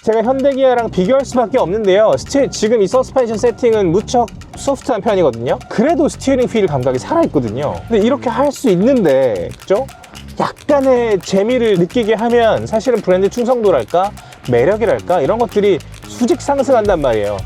제가 현대기아랑 비교할 수밖에 없는데요. 지금 이 서스펜션 세팅은 무척 소프트한 편이거든요. 그래도 스티어링 휠 감각이 살아있거든요. 근데 이렇게 할 수 있는데, 그죠? 약간의 재미를 느끼게 하면 사실은 브랜드 충성도랄까 매력이랄까 이런 것들이 수직 상승한단 말이에요.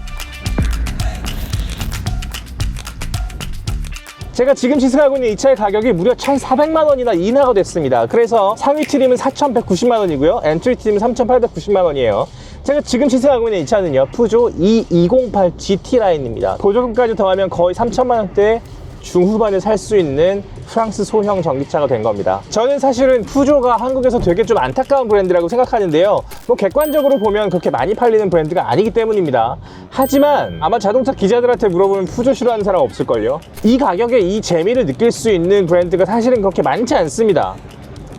제가 지금 시승하고 있는 이 차의 가격이 무려 1,400만 원이나 인하가 됐습니다. 그래서 상위 트림은 4,190만 원이고요. 엔트리 트림은 3,890만 원이에요. 제가 지금 시승하고 있는 이 차는요, 푸조 E208 GT 라인입니다. 보조금까지 더하면 거의 3천만 원대 중후반에 살 수 있는 프랑스 소형 전기차가 된 겁니다. 저는 사실은 푸조가 한국에서 되게 좀 안타까운 브랜드라고 생각하는데요. 뭐 객관적으로 보면 그렇게 많이 팔리는 브랜드가 아니기 때문입니다. 하지만 아마 자동차 기자들한테 물어보면 푸조 싫어하는 사람 없을걸요. 이 가격에 이 재미를 느낄 수 있는 브랜드가 사실은 그렇게 많지 않습니다.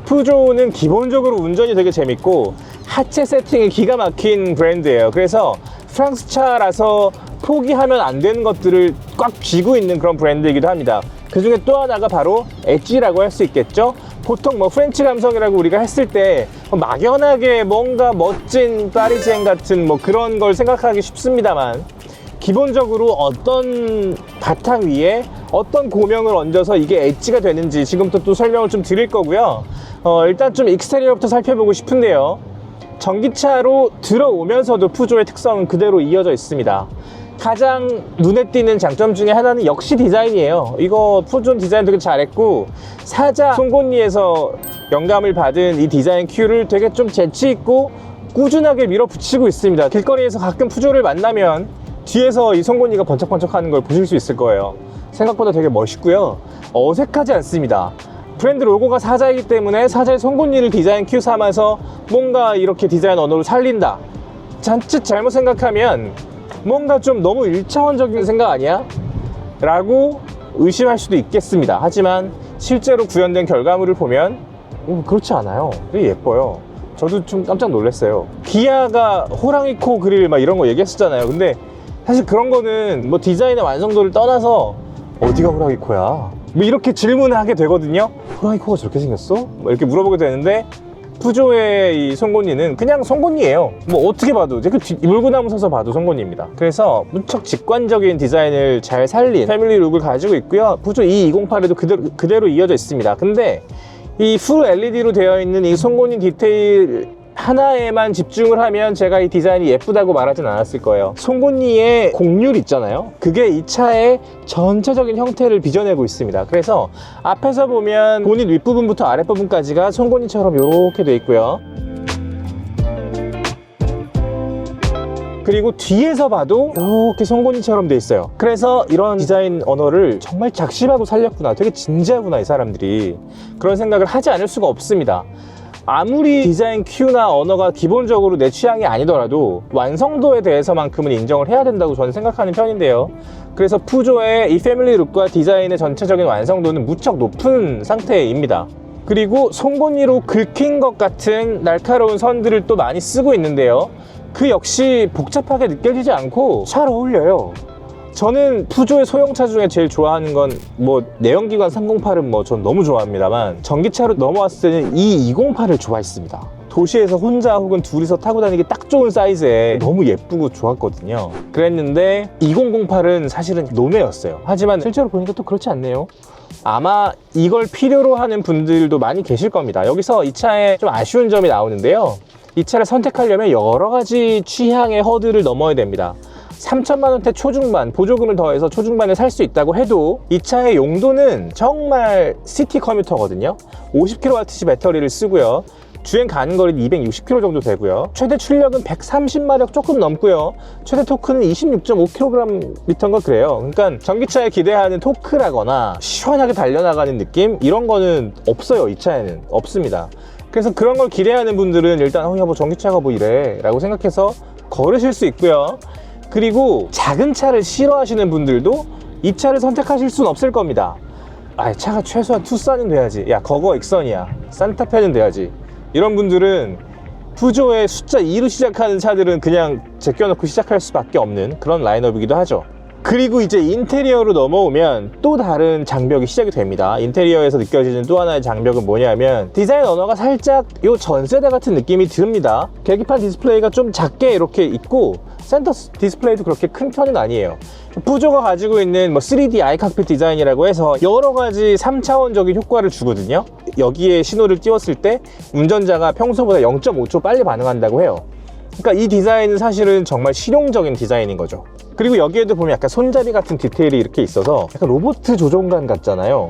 푸조는 기본적으로 운전이 되게 재밌고 하체 세팅이 기가 막힌 브랜드예요. 그래서 프랑스 차라서 포기하면 안 되는 것들을 꽉 쥐고 있는 그런 브랜드이기도 합니다. 그 중에 또 하나가 바로 엣지라고 할 수 있겠죠. 보통 뭐 프렌치 감성이라고 우리가 했을 때 막연하게 뭔가 멋진 파리지엔 같은 뭐 그런 걸 생각하기 쉽습니다만, 기본적으로 어떤 바탕 위에 어떤 고명을 얹어서 이게 엣지가 되는지 지금부터 또 설명을 좀 드릴 거고요. 일단 좀 익스테리어부터 살펴보고 싶은데요. 전기차로 들어오면서도 푸조의 특성은 그대로 이어져 있습니다. 가장 눈에 띄는 장점 중에 하나는 역시 디자인이에요. 이거 푸조 디자인 되게 잘했고, 사자 송곳니에서 영감을 받은 이 디자인 큐를 되게 좀 재치있고 꾸준하게 밀어붙이고 있습니다. 길거리에서 가끔 푸조를 만나면 뒤에서 이 송곳니가 번쩍번쩍 하는 걸 보실 수 있을 거예요. 생각보다 되게 멋있고요. 어색하지 않습니다. 브랜드 로고가 사자이기 때문에 사자의 송곳니를 디자인 큐 삼아서 뭔가 이렇게 디자인 언어로 살린다. 잔뜩 잘못 생각하면 뭔가 좀 너무 1차원적인 생각 아니야? 라고 의심할 수도 있겠습니다. 하지만 실제로 구현된 결과물을 보면 그렇지 않아요. 되게 예뻐요. 저도 좀 깜짝 놀랐어요. 기아가 호랑이 코 그릴 막 이런 거 얘기했었잖아요. 근데 사실 그런 거는 뭐 디자인의 완성도를 떠나서 어디가 호랑이 코야? 뭐 이렇게 질문을 하게 되거든요. 호랑이 코가 저렇게 생겼어? 뭐 이렇게 물어보게 되는데, 푸조의 이 송곳니는 그냥 송곳니예요. 뭐 어떻게 봐도 이제 물구나무 서서 봐도 송곳니입니다. 그래서 무척 직관적인 디자인을 잘 살린 패밀리 룩을 가지고 있고요. 푸조 E208에도 그대로 이어져 있습니다. 근데 이 풀 LED로 되어 있는 이 송곳니 디테일 하나에만 집중을 하면 제가 이 디자인이 예쁘다고 말하진 않았을 거예요. 송곳니의 곡률 있잖아요. 그게 이 차의 전체적인 형태를 빚어내고 있습니다. 그래서 앞에서 보면 보닛 윗부분부터 아랫부분까지가 송곳니처럼 이렇게 돼 있고요. 그리고 뒤에서 봐도 이렇게 송곳니처럼 돼 있어요. 그래서 이런 디자인 언어를 정말 작심하고 살렸구나, 되게 진지하구나 이 사람들이, 그런 생각을 하지 않을 수가 없습니다. 아무리 디자인 큐나 언어가 기본적으로 내 취향이 아니더라도 완성도에 대해서만큼은 인정을 해야 된다고 저는 생각하는 편인데요. 그래서 푸조의 이 패밀리 룩과 디자인의 전체적인 완성도는 무척 높은 상태입니다. 그리고 송곳니로 긁힌 것 같은 날카로운 선들을 또 많이 쓰고 있는데요. 그 역시 복잡하게 느껴지지 않고 잘 어울려요. 저는 푸조의 소형차 중에 제일 좋아하는 건 뭐 내연기관 308은 뭐 전 너무 좋아합니다만, 전기차로 넘어왔을 때는 이 208을 좋아했습니다. 도시에서 혼자 혹은 둘이서 타고 다니기 딱 좋은 사이즈에 너무 예쁘고 좋았거든요. 그랬는데 2008은 사실은 노매였어요. 하지만 실제로 보니까 또 그렇지 않네요. 아마 이걸 필요로 하는 분들도 많이 계실 겁니다. 여기서 이 차에 좀 아쉬운 점이 나오는데요. 이 차를 선택하려면 여러 가지 취향의 허들을 넘어야 됩니다. 3천만 원대 초중반, 보조금을 더해서 초중반에 살 수 있다고 해도 이 차의 용도는 정말 시티 커뮤터거든요. 50kWh 배터리를 쓰고요. 주행 가는 거리는 260km 정도 되고요. 최대 출력은 130마력 조금 넘고요. 최대 토크는 26.5kgm인가 그래요. 그러니까 전기차에 기대하는 토크라거나 시원하게 달려나가는 느낌, 이런 거는 없어요. 이 차에는 없습니다. 그래서 그런 걸 기대하는 분들은 일단 야, 뭐 전기차가 뭐 이래 라고 생각해서 걸으실 수 있고요. 그리고 작은 차를 싫어하시는 분들도 이 차를 선택하실 수는 없을 겁니다. 차가 최소한 투싼은 돼야지, 야 거거 엑선이야, 산타페는 돼야지, 이런 분들은 푸조의 숫자 2로 시작하는 차들은 그냥 제껴놓고 시작할 수밖에 없는 그런 라인업이기도 하죠. 그리고 이제 인테리어로 넘어오면 또 다른 장벽이 시작이 됩니다. 인테리어에서 느껴지는 또 하나의 장벽은 뭐냐면 디자인 언어가 살짝 요 전세대 같은 느낌이 듭니다. 계기판 디스플레이가 좀 작게 이렇게 있고 센터 디스플레이도 그렇게 큰 편은 아니에요. 푸조가 가지고 있는 뭐 3D 아이칵핏 디자인이라고 해서 여러 가지 3차원적인 효과를 주거든요. 여기에 신호를 띄웠을 때 운전자가 평소보다 0.5초 빨리 반응한다고 해요. 그러니까 이 디자인은 사실은 정말 실용적인 디자인인 거죠. 그리고 여기에도 보면 약간 손잡이 같은 디테일이 이렇게 있어서 약간 로봇 조종관 같잖아요.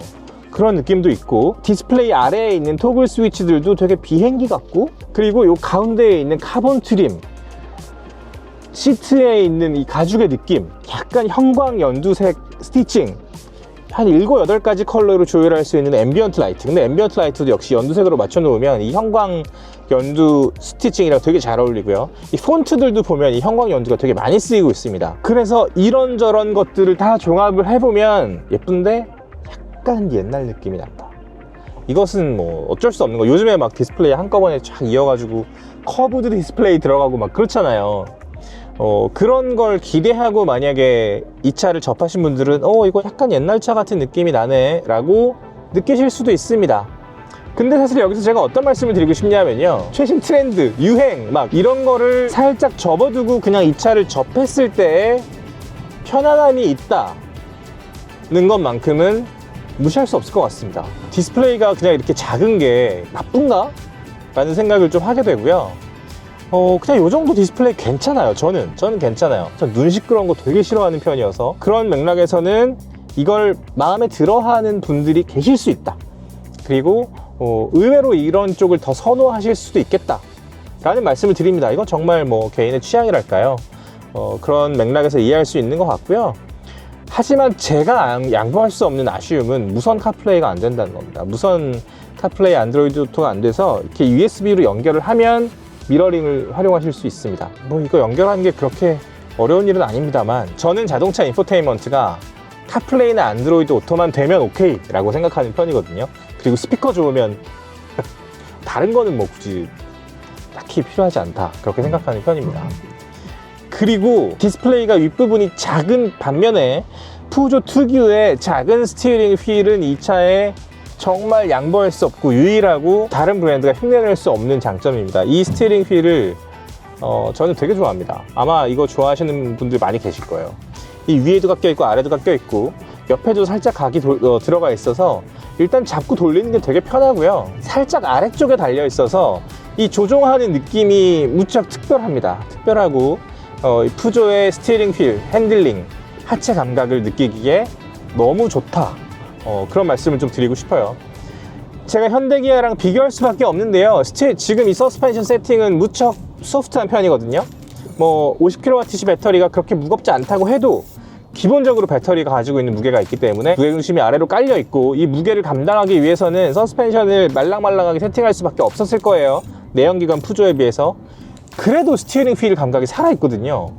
그런 느낌도 있고, 디스플레이 아래에 있는 토글 스위치들도 되게 비행기 같고, 그리고 이 가운데에 있는 카본 트림, 시트에 있는 이 가죽의 느낌, 약간 형광 연두색 스티칭, 한 7, 8가지 컬러로 조율할 수 있는 앰비언트 라이트. 근데 앰비언트 라이트도 역시 연두색으로 맞춰 놓으면 이 형광 연두 스티칭이랑 되게 잘 어울리고요. 이 폰트들도 보면 이 형광 연두가 되게 많이 쓰이고 있습니다. 그래서 이런저런 것들을 다 종합을 해보면 예쁜데 약간 옛날 느낌이 난다. 이것은 뭐 어쩔 수 없는 거. 요즘에 막 디스플레이 한꺼번에 쫙 이어가지고 커브드 디스플레이 들어가고 막 그렇잖아요. 그런 걸 기대하고 만약에 이 차를 접하신 분들은 이거 약간 옛날 차 같은 느낌이 나네 라고 느끼실 수도 있습니다. 근데 사실 여기서 제가 어떤 말씀을 드리고 싶냐면요, 최신 트렌드, 유행 막 이런 거를 살짝 접어두고 그냥 이 차를 접했을 때 편안함이 있다는 것만큼은 무시할 수 없을 것 같습니다. 디스플레이가 그냥 이렇게 작은 게 나쁜가? 라는 생각을 좀 하게 되고요. 그냥 요 정도 디스플레이 괜찮아요. 저는 괜찮아요. 전 눈 시끄러운 거 되게 싫어하는 편이어서 그런 맥락에서는 이걸 마음에 들어 하는 분들이 계실 수 있다. 그리고 의외로 이런 쪽을 더 선호하실 수도 있겠다 라는 말씀을 드립니다. 이건 정말 뭐 개인의 취향이랄까요. 그런 맥락에서 이해할 수 있는 것 같고요. 하지만 제가 양보할 수 없는 아쉬움은 무선 카플레이가 안 된다는 겁니다. 무선 카플레이 안드로이드 오토가 안 돼서 이렇게 USB로 연결을 하면 미러링을 활용하실 수 있습니다. 뭐 이거 연결하는 게 그렇게 어려운 일은 아닙니다만, 저는 자동차 인포테인먼트가 카플레이나 안드로이드 오토만 되면 오케이 라고 생각하는 편이거든요. 그리고 스피커 좋으면 다른 거는 뭐 굳이 딱히 필요하지 않다, 그렇게 생각하는 편입니다. 그리고 디스플레이가 윗부분이 작은 반면에 푸조 특유의 작은 스티어링 휠은 이 차에 정말 양보할 수 없고 유일하고 다른 브랜드가 흉내낼 수 없는 장점입니다. 이 스티어링 휠을 저는 되게 좋아합니다. 아마 이거 좋아하시는 분들 많이 계실 거예요. 이 위에도 가 껴있고 아래도 가 껴있고 옆에도 살짝 각이 들어가 있어서 일단 잡고 돌리는 게 되게 편하고요. 살짝 아래쪽에 달려 있어서 이 조종하는 느낌이 무척 특별합니다. 특별하고 푸조의 스티어링 휠, 핸들링, 하체 감각을 느끼기에 너무 좋다. 그런 말씀을 좀 드리고 싶어요. 제가 현대기아랑 비교할 수밖에 없는데요. 지금 이 서스펜션 세팅은 무척 소프트한 편이거든요. 뭐 50kWh 배터리가 그렇게 무겁지 않다고 해도 기본적으로 배터리가 가지고 있는 무게가 있기 때문에 무게중심이 아래로 깔려 있고, 이 무게를 감당하기 위해서는 서스펜션을 말랑말랑하게 세팅할 수밖에 없었을 거예요. 내연기관 푸조에 비해서. 그래도 스티어링 휠 감각이 살아있거든요.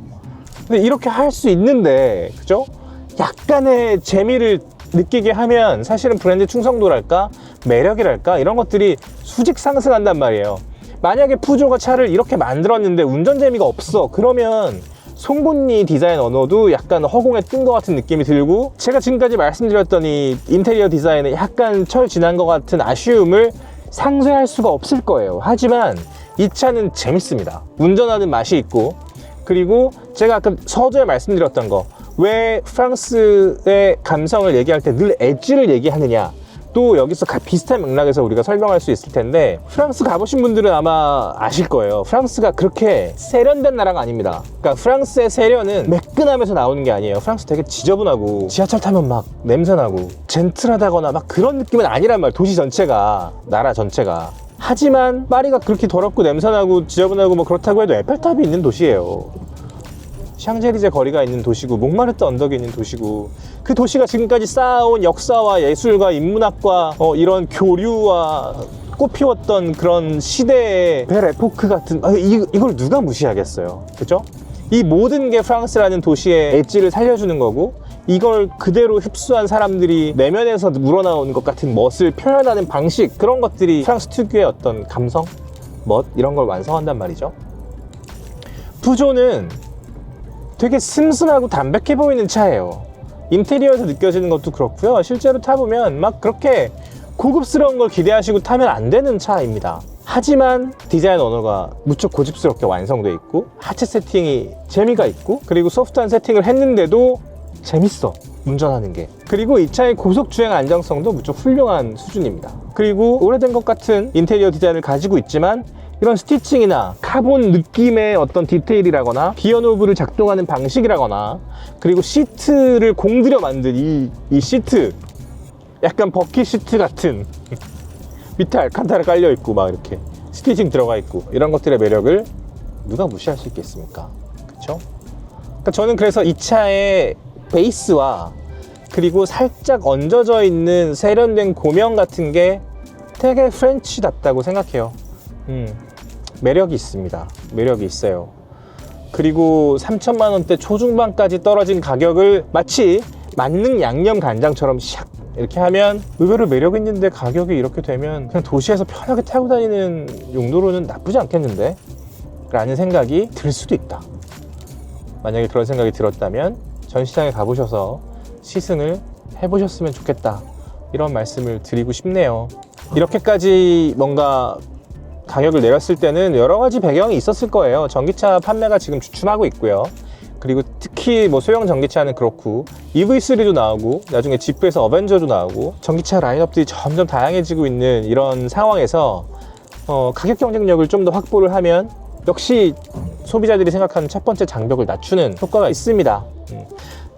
근데 이렇게 할 수 있는데, 그죠? 약간의 재미를 느끼게 하면 사실은 브랜드 충성도랄까, 매력이랄까, 이런 것들이 수직 상승한단 말이에요. 만약에 푸조가 차를 이렇게 만들었는데 운전 재미가 없어, 그러면 송곳니 디자인 언어도 약간 허공에 뜬 것 같은 느낌이 들고, 제가 지금까지 말씀드렸던 이 인테리어 디자인에 약간 철 지난 것 같은 아쉬움을 상쇄할 수가 없을 거예요. 하지만 이 차는 재밌습니다. 운전하는 맛이 있고, 그리고 제가 아까 서두에 말씀드렸던 거, 왜 프랑스의 감성을 얘기할 때 늘 엣지를 얘기하느냐, 또 여기서 비슷한 맥락에서 우리가 설명할 수 있을 텐데, 프랑스 가보신 분들은 아마 아실 거예요. 프랑스가 그렇게 세련된 나라가 아닙니다. 그러니까 프랑스의 세련은 매끈함에서 나오는 게 아니에요. 프랑스 되게 지저분하고 지하철 타면 막 냄새나고 젠틀하다거나 막 그런 느낌은 아니란 말이에요. 도시 전체가, 나라 전체가. 하지만 파리가 그렇게 더럽고 냄새나고 지저분하고 뭐 그렇다고 해도 에펠탑이 있는 도시예요. 샹젤리제 거리가 있는 도시고, 몽마르트 언덕에 있는 도시고, 그 도시가 지금까지 쌓아온 역사와 예술과 인문학과 이런 교류와 꽃피웠던 그런 시대의 벨 에포크 같은, 이걸 누가 무시하겠어요. 그죠? 이 모든 게 프랑스라는 도시의 엣지를 살려주는 거고, 이걸 그대로 흡수한 사람들이 내면에서 우러나오는 것 같은 멋을 표현하는 방식, 그런 것들이 프랑스 특유의 어떤 감성, 멋, 이런 걸 완성한단 말이죠. 푸조는 되게 슴슴하고 담백해 보이는 차예요. 인테리어에서 느껴지는 것도 그렇고요. 실제로 타보면 막 그렇게 고급스러운 걸 기대하시고 타면 안 되는 차입니다. 하지만 디자인 언어가 무척 고집스럽게 완성되어 있고 하체 세팅이 재미가 있고 그리고 소프트한 세팅을 했는데도 재밌어 운전하는 게. 그리고 이 차의 고속주행 안정성도 무척 훌륭한 수준입니다. 그리고 오래된 것 같은 인테리어 디자인을 가지고 있지만 이런 스티칭이나 카본 느낌의 어떤 디테일이라거나 기어 노브를 작동하는 방식이라거나 그리고 시트를 공들여 만든 이 시트, 약간 버킷 시트 같은 밑에 알칸타라 깔려 있고 막 이렇게 스티칭 들어가 있고 이런 것들의 매력을 누가 무시할 수 있겠습니까? 그쵸? 그러니까 저는 그래서 이 차의 베이스와 그리고 살짝 얹어져 있는 세련된 고명 같은 게 되게 프렌치답다고 생각해요. 매력이 있습니다. 매력이 있어요. 그리고 3천만 원대 초중반까지 떨어진 가격을 마치 만능 양념 간장처럼 샥 이렇게 하면 의외로 매력 있는데 가격이 이렇게 되면 그냥 도시에서 편하게 타고 다니는 용도로는 나쁘지 않겠는데? 라는 생각이 들 수도 있다. 만약에 그런 생각이 들었다면 전시장에 가보셔서 시승을 해보셨으면 좋겠다. 이런 말씀을 드리고 싶네요. 이렇게까지 뭔가 가격을 내렸을 때는 여러 가지 배경이 있었을 거예요. 전기차 판매가 지금 주춤하고 있고요. 그리고 특히 뭐 소형 전기차는 그렇고 EV3도 나오고 나중에 지프에서 어벤져도 나오고 전기차 라인업들이 점점 다양해지고 있는 이런 상황에서 가격 경쟁력을 좀 더 확보를 하면 역시 소비자들이 생각하는 첫 번째 장벽을 낮추는 효과가 있습니다.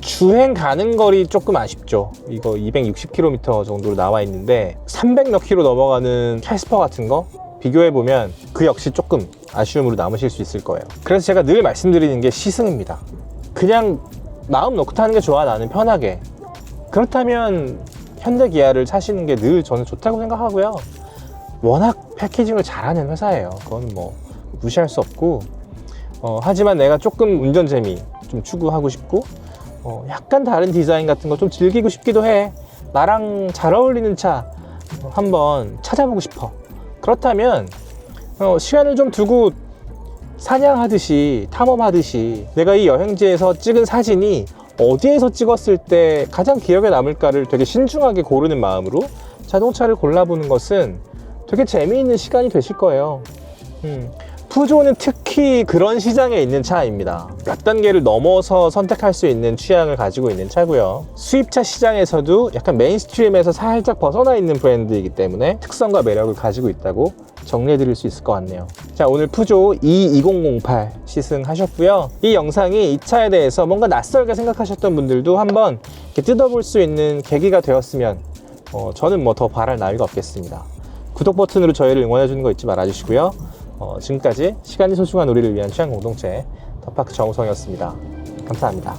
주행 가는 거리 조금 아쉽죠. 이거 260km 정도로 나와 있는데 300 몇 킬로 넘어가는 캐스퍼 같은 거 비교해보면 그 역시 조금 아쉬움으로 남으실 수 있을 거예요. 그래서 제가 늘 말씀드리는 게 시승입니다. 그냥 마음 놓고 타는 게 좋아, 나는 편하게. 그렇다면 현대 기아를 사시는 게 늘 저는 좋다고 생각하고요. 워낙 패키징을 잘하는 회사예요. 그건 뭐 무시할 수 없고 하지만 내가 조금 운전 재미 좀 추구하고 싶고 약간 다른 디자인 같은 거 좀 즐기고 싶기도 해. 나랑 잘 어울리는 차 한번 찾아보고 싶어. 그렇다면 시간을 좀 두고 사냥하듯이 탐험하듯이 내가 이 여행지에서 찍은 사진이 어디에서 찍었을 때 가장 기억에 남을까를 되게 신중하게 고르는 마음으로 자동차를 골라보는 것은 되게 재미있는 시간이 되실 거예요. 푸조는 특히 그런 시장에 있는 차입니다. 몇 단계를 넘어서 선택할 수 있는 취향을 가지고 있는 차고요. 수입차 시장에서도 약간 메인스트림에서 살짝 벗어나 있는 브랜드이기 때문에 특성과 매력을 가지고 있다고 정리해 드릴 수 있을 것 같네요. 자, 오늘 푸조 E2008 시승하셨고요. 이 영상이 이 차에 대해서 뭔가 낯설게 생각하셨던 분들도 한번 이렇게 뜯어볼 수 있는 계기가 되었으면 저는 뭐 더 바랄 나위가 없겠습니다. 구독 버튼으로 저희를 응원해 주는 거 잊지 말아주시고요. 지금까지 시간이 소중한 우리를 위한 취향 공동체 더파크 정우성이었습니다. 감사합니다.